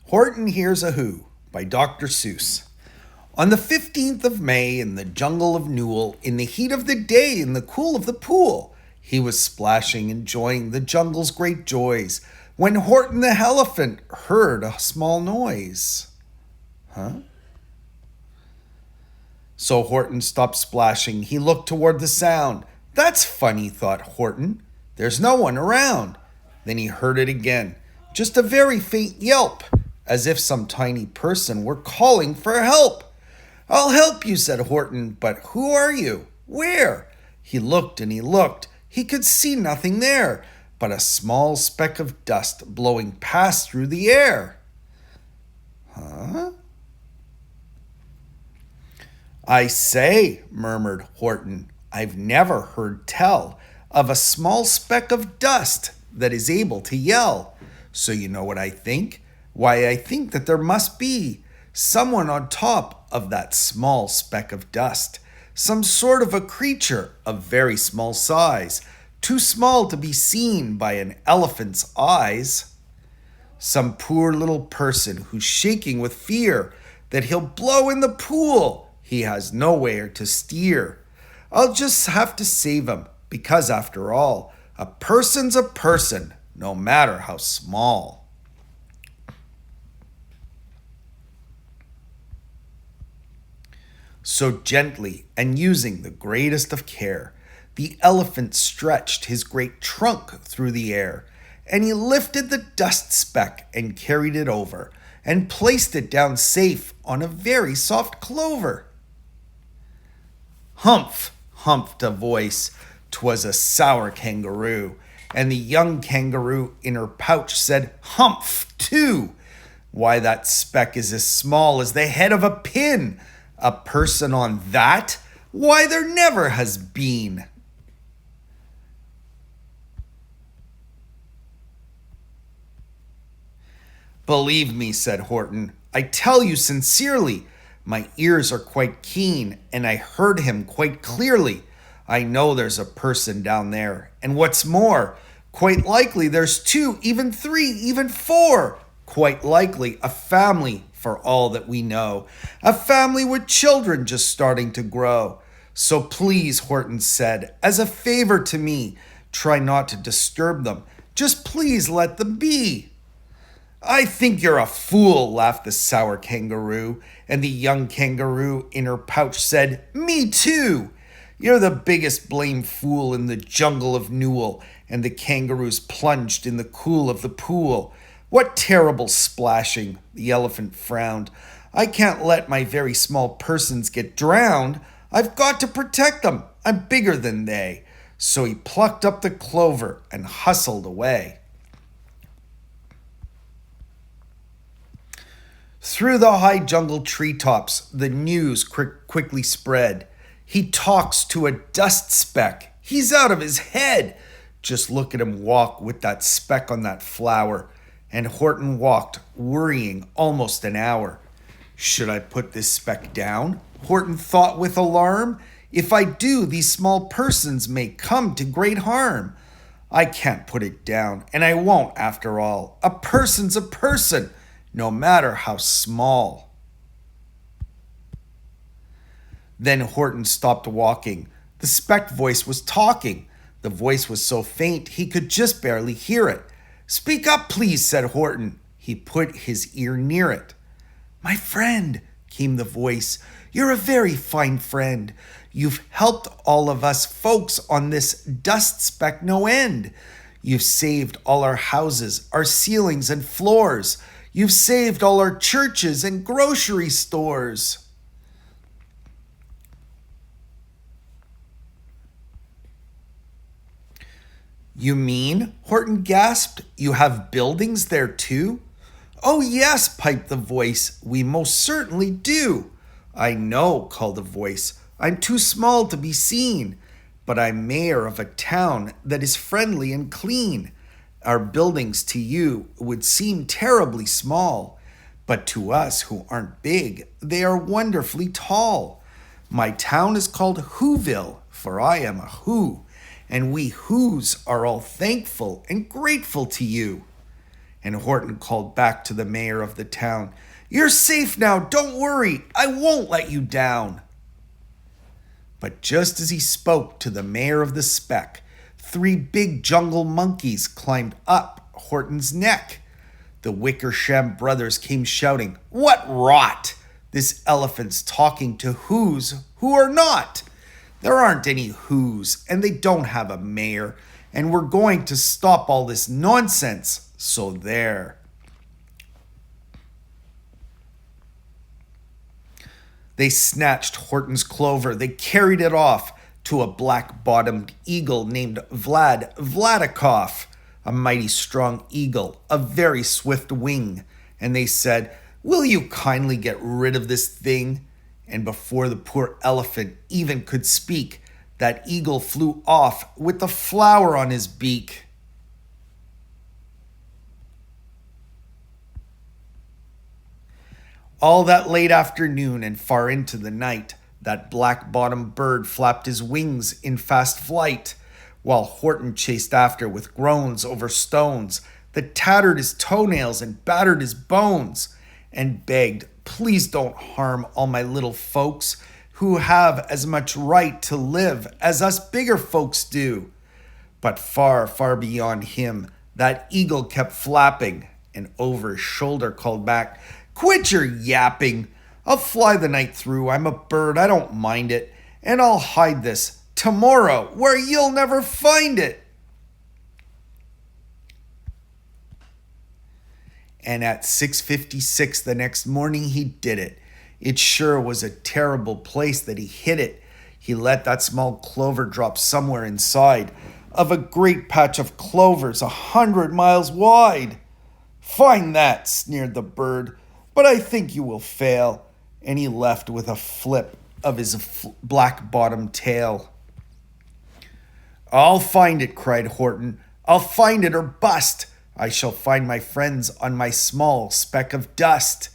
Horton Hears a Who by Dr. Seuss. On the 15th of May, in the jungle of Newell, in the heat of the day, in the cool of the pool, he was splashing, enjoying the jungle's great joys, when Horton the elephant heard a small noise. Huh? So Horton stopped splashing. He looked toward the sound. That's funny, thought Horton. There's no one around. Then he heard it again, just a very faint yelp, as if some tiny person were calling for help. I'll help you, said Horton, but who are you? Where? He looked and he looked. He could see nothing there but a small speck of dust blowing past through the air. Huh? I say, murmured Horton, I've never heard tell of a small speck of dust that is able to yell. So you know what I think? Why, I think that there must be someone on top of that small speck of dust, some sort of a creature of very small size, too small to be seen by an elephant's eyes. Some poor little person who's shaking with fear that he'll blow in the pool. He has nowhere to steer. I'll just have to save him, because after all, a person's a person, no matter how small. So gently, and using the greatest of care, the elephant stretched his great trunk through the air, and he lifted the dust speck and carried it over, and placed it down safe on a very soft clover. Humph, humphed a voice. 'Twas a sour kangaroo, and the young kangaroo in her pouch said, Humph, too. Why, that speck is as small as the head of a pin. A person on that? Why, there never has been. Believe me, said Horton, I tell you sincerely, my ears are quite keen, and I heard him quite clearly. I know there's a person down there, and what's more, quite likely there's two, even three, even four. Quite likely a family, for all that we know. A family with children just starting to grow. So please, Horton said, as a favor to me, try not to disturb them. Just please let them be. I think you're a fool, laughed the sour kangaroo, and the young kangaroo in her pouch said, Me too. You're the biggest blame fool in the jungle of Newell, and the kangaroos plunged in the cool of the pool. What terrible splashing, the elephant frowned. I can't let my very small persons get drowned. I've got to protect them. I'm bigger than they. So he plucked up the clover and hustled away. Through the high jungle treetops, the news quickly spread. He talks to a dust speck. He's out of his head. Just look at him walk with that speck on that flower. And Horton walked, worrying, almost an hour. Should I put this speck down? Horton thought with alarm. If I do, these small persons may come to great harm. I can't put it down, and I won't after all. A person's a person, no matter how small. Then Horton stopped walking. The speck voice was talking. The voice was so faint he could just barely hear it. Speak up, please, said Horton. He put his ear near it. My friend, came the voice, you're a very fine friend. You've helped all of us folks on this dust speck no end. You've saved all our houses, our ceilings and floors. You've saved all our churches and grocery stores. You mean, Horton gasped, you have buildings there too? Oh yes, piped the voice, we most certainly do. I know, called the voice, I'm too small to be seen, but I'm mayor of a town that is friendly and clean. Our buildings to you would seem terribly small, but to us who aren't big, they are wonderfully tall. My town is called Whoville, for I am a Who, and we Whos are all thankful and grateful to you. And Horton called back to the mayor of the town, "You're safe now, don't worry, I won't let you down." But just as he spoke to the mayor of the speck, 3 big jungle monkeys climbed up Horton's neck. The Wickersham brothers came shouting, "What rot! This elephant's talking to who's who are not. There aren't any who's, and they don't have a mayor, and we're going to stop all this nonsense, so there." They snatched Horton's clover. They carried it off to a black-bottomed eagle named Vladikoff, a mighty strong eagle, a very swift wing. And they said, "Will you kindly get rid of this thing?" And before the poor elephant even could speak, that eagle flew off with the flower on his beak. All that late afternoon and far into the night, that black-bottomed bird flapped his wings in fast flight, while Horton chased after with groans over stones that tattered his toenails and battered his bones, and begged, "Please don't harm all my little folks who have as much right to live as us bigger folks do." But far, far beyond him, that eagle kept flapping, and over his shoulder called back, "Quit your yapping. I'll fly the night through. I'm a bird, I don't mind it. And I'll hide this tomorrow where you'll never find it." And at 6:56 the next morning he did it. It sure was a terrible place that he hid it. He let that small clover drop somewhere inside of a great patch of clovers 100 miles wide. "Fine that," sneered the bird, "but I think you will fail." And he left with a flip of his black-bottomed tail. "I'll find it," cried Horton. "I'll find it or bust. I shall find my friends on my small speck of dust."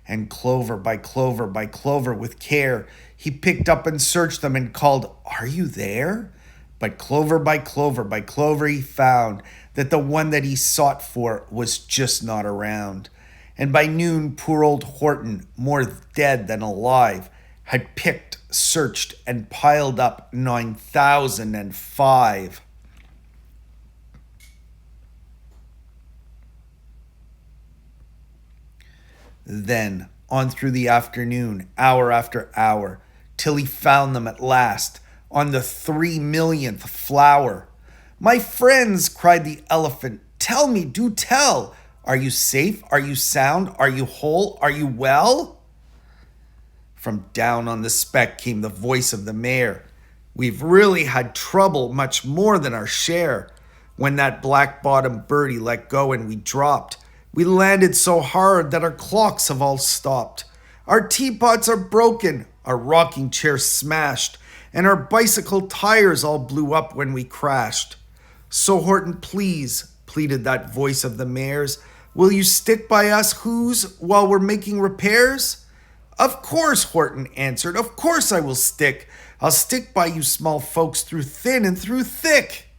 And clover by clover by clover, with care, he picked up and searched them and called, "Are you there?" But clover by clover by clover he found that the one that he sought for was just not around. And by noon, poor old Horton, more dead than alive, had picked, searched, and piled up 9,005. Then, on through the afternoon, hour after hour, till he found them at last, on the 3 millionth flower. "My friends," cried the elephant, "tell me, do tell. Are you safe? Are you sound? Are you whole? Are you well?" From down on the speck came the voice of the mayor. "We've really had trouble, much more than our share. When that black-bottomed birdie let go and we dropped, we landed so hard that our clocks have all stopped. Our teapots are broken, our rocking chairs smashed, and our bicycle tires all blew up when we crashed. So Horton, please," pleaded that voice of the mayor's, "will you stick by us who's while we're making repairs?" "Of course," Horton answered, "of course I will stick. I'll stick by you small folks through thin and through thick."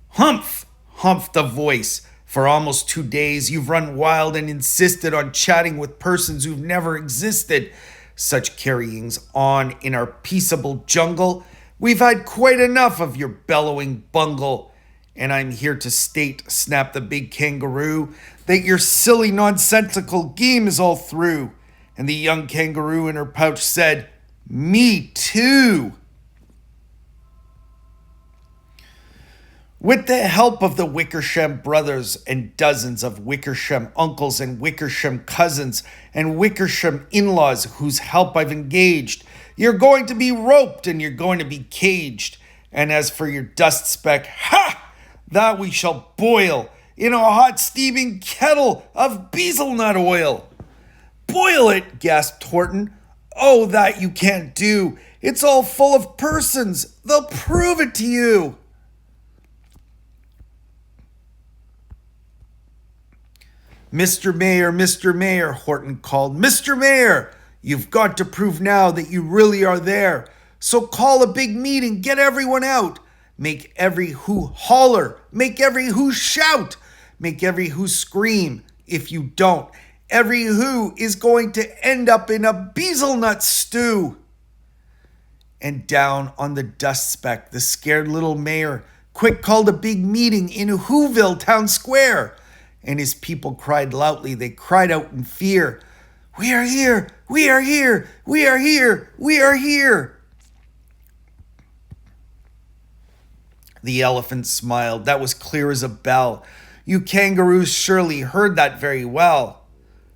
"Humph!" humphed the voice. "For almost 2 days you've run wild and insisted on chatting with persons who've never existed. Such carryings on in our peaceable jungle. We've had quite enough of your bellowing bungle. And I'm here to state," snapped the big kangaroo, "that your silly nonsensical game is all through." And the young kangaroo in her pouch said, "Me too." With the help of the Wickersham brothers and dozens of Wickersham uncles and Wickersham cousins and Wickersham in-laws whose help I've engaged, you're going to be roped and you're going to be caged. And as for your dust speck, ha! That we shall boil in a hot steaming kettle of bezelnut oil. "Boil it," gasped Horton. "Oh, that you can't do. It's all full of persons. They'll prove it to you." Mr. Mayor, Horton called. "Mr. Mayor, you've got to prove now that you really are there. So call a big meeting, get everyone out. Make every who holler. Make every who shout. Make every who scream. If you don't, every who is going to end up in a bezelnut stew. And down on the dust speck, the scared little mayor quick called a big meeting in Whoville town square. And his people cried loudly. They cried out in fear. We are here. We are here. We are here. We are here. The elephant smiled. That was clear as a bell. You kangaroos surely heard that very well.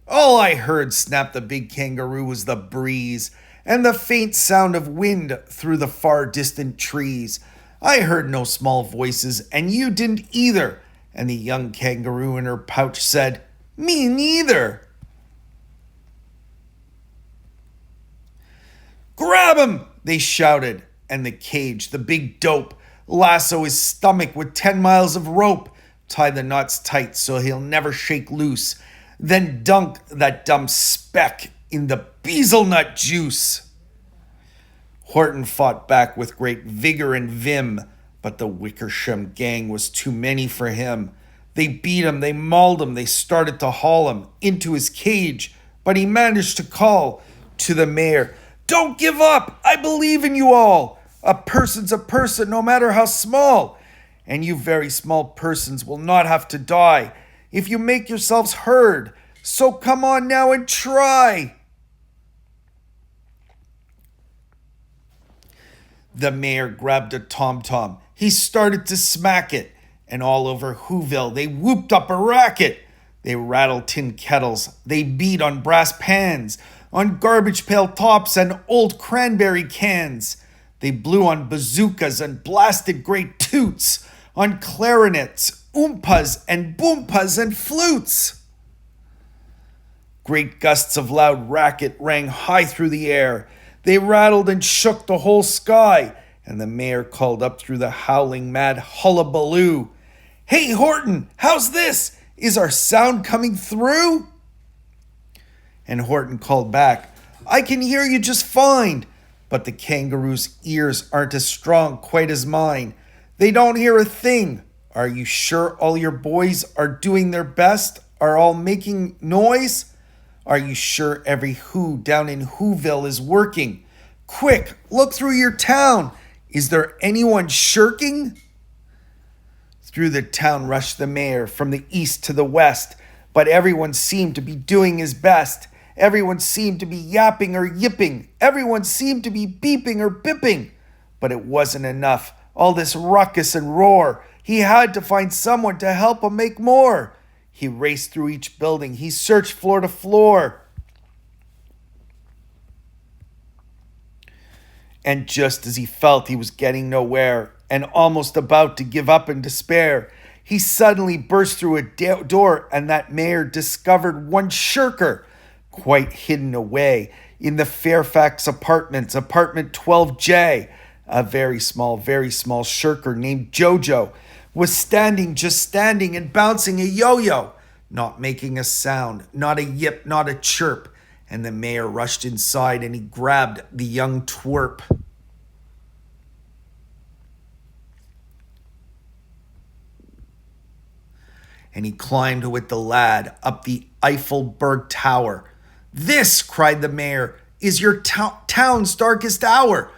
All I heard, snapped the big kangaroo, was the breeze and the faint sound of wind through the far distant trees. I heard no small voices, and you didn't either. And the young kangaroo in her pouch said, Me neither. Grab him, they shouted, and the cage, the big dope, lasso his stomach with 10 miles of rope, tie the knots tight so he'll never shake loose, then dunk that dumb speck in the bezelnut juice. Horton fought back with great vigor and vim, but the Wickersham gang was too many for him. They beat him, they mauled him, they started to haul him into his cage, but he managed to call to the mayor, Don't give up! I believe in you all! A person's a person, no matter how small. And you very small persons will not have to die if you make yourselves heard. So come on now and try. The mayor grabbed a tom-tom. He started to smack it. And all over Whoville, they whooped up a racket. They rattled tin kettles. They beat on brass pans, on garbage pail tops and old cranberry cans. They blew on bazookas and blasted great toots, on clarinets, oompas and boompas and flutes. Great gusts of loud racket rang high through the air. They rattled and shook the whole sky, and the mayor called up through the howling mad hullabaloo, Hey Horton, how's this? Is our sound coming through? And Horton called back, I can hear you just fine. But the kangaroo's ears aren't as strong quite as mine. They don't hear a thing. Are you sure all your boys are doing their best? Are all making noise? Are you sure every who down in Whoville is working? Quick, look through your town. Is there anyone shirking? Through the town rushed the mayor from the east to the west, but everyone seemed to be doing his best. Everyone seemed to be yapping or yipping. Everyone seemed to be beeping or bipping. But it wasn't enough. All this ruckus and roar. He had to find someone to help him make more. He raced through each building. He searched floor to floor. And just as he felt he was getting nowhere and almost about to give up in despair, he suddenly burst through a door, and that mayor discovered one shirker, quite hidden away in the Fairfax Apartments, apartment 12J. A very small shirker named Jojo was just standing and bouncing a yo-yo, not making a sound, not a yip, not a chirp. And the mayor rushed inside and he grabbed the young twerp. And he climbed with the lad up the Eiffelberg Tower. This, cried the mayor, is your town's darkest hour.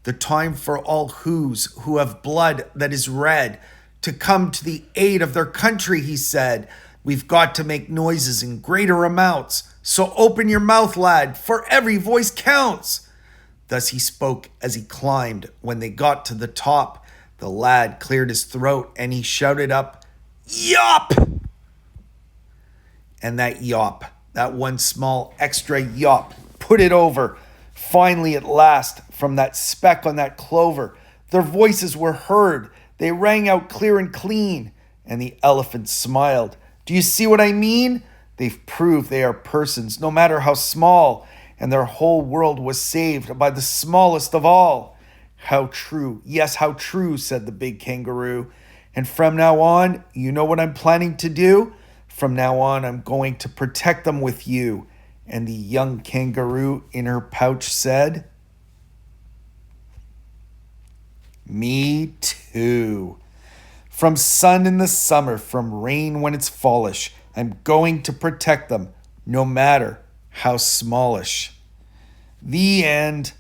The time for all who's who have blood that is red to come to the aid of their country, he said. We've got to make noises in greater amounts. So open your mouth, lad, for every voice counts. Thus he spoke as he climbed. When they got to the top, the lad cleared his throat and he shouted up, Yop! And that yop, that one small extra yop, put it over. Finally, at last, from that speck on that clover, their voices were heard. They rang out clear and clean. And the elephant smiled. Do you see what I mean? They've proved they are persons, no matter how small. And their whole world was saved by the smallest of all. How true. Yes, how true, said the big kangaroo. And from now on, you know what I'm planning to do? From now on, I'm going to protect them with you. And the young kangaroo in her pouch said, Me too. From sun in the summer, from rain when it's fallish, I'm going to protect them, no matter how smallish. The end.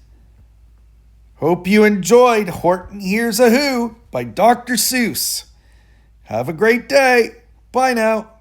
Hope you enjoyed Horton Hears a Who by Dr. Seuss. Have a great day. Bye now.